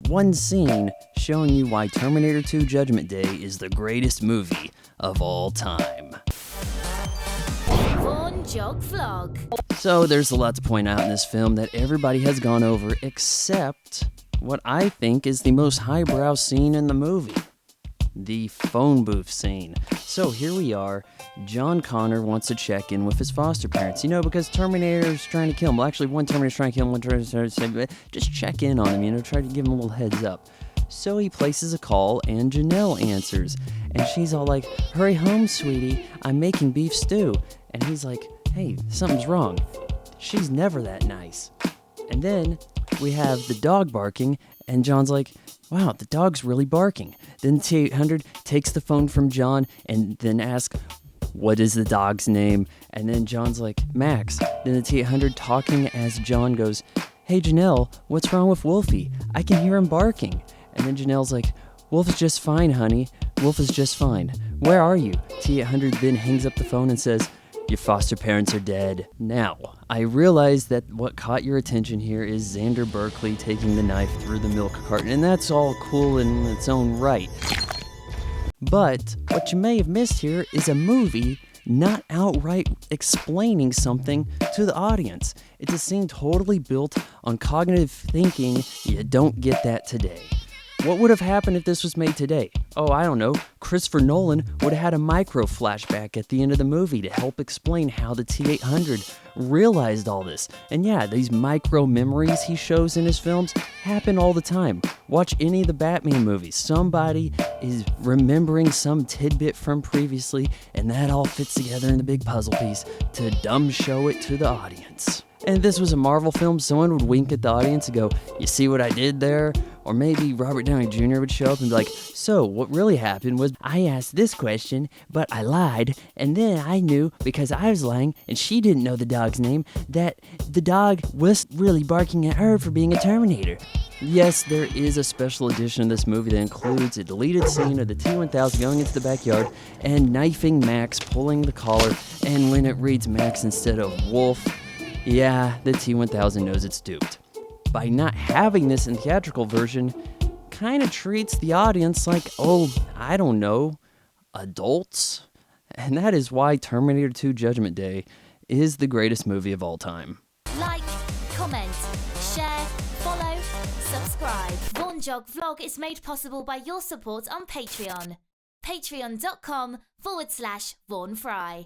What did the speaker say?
one scene showing you why Terminator 2 Judgment Day is the greatest movie of all time. Vaughn Jog Vlog. So there's a lot to point out in this film that everybody has gone over except what I think is the most highbrow scene in the movie. The phone booth scene. So here we are. John Connor wants to check in with his foster parents. Because Terminator's trying to kill him. Well, actually, one Terminator's trying to kill him, one Terminator's trying to save him. Just check in on him, try to give him a little heads up. So he places a call, and Janelle answers. And she's all like, "Hurry home, sweetie. I'm making beef stew." And he's like, "Hey, something's wrong." She's never that nice. And then we have the dog barking, and John's like, "Wow, the dog's really barking." Then T-800 takes the phone from John and then asks, "What is the dog's name?" And then John's like, "Max." Then the T-800 talking as John goes, "Hey Janelle, what's wrong with Wolfie? I can hear him barking." And then Janelle's like, "Wolf is just fine, honey. Wolf is just fine. Where are you?" T-800 then hangs up the phone and says, "Your foster parents are dead." Now, I realize that what caught your attention here is Xander Berkeley taking the knife through the milk carton, and that's all cool in its own right. But what you may have missed here is a movie not outright explaining something to the audience. It's a scene totally built on cognitive thinking. You don't get that today. What would have happened if this was made today? Oh, I don't know. Christopher Nolan would have had a micro flashback at the end of the movie to help explain how the T-800 realized all this. And yeah, these micro memories he shows in his films happen all the time. Watch any of the Batman movies. Somebody is remembering some tidbit from previously, and that all fits together in the big puzzle piece to dumb show it to the audience. And if this was a Marvel film, someone would wink at the audience and go, "You see what I did there?" Or maybe Robert Downey Jr. would show up and be like, "So, what really happened was I asked this question, but I lied, and then I knew, because I was lying, and she didn't know the dog's name, that the dog was really barking at her for being a Terminator." Yes, there is a special edition of this movie that includes a deleted scene of the T-1000 going into the backyard and knifing Max, pulling the collar, and when it reads Max instead of Wolf, yeah, the T-1000 knows it's duped. By not having this in theatrical version, kind of treats the audience like, oh, I don't know, adults. And that is why Terminator 2 Judgment Day is the greatest movie of all time. Like, comment, share, follow, subscribe. Vaughn Jog Vlog is made possible by your support on Patreon. Patreon.com/Vaughn Fry.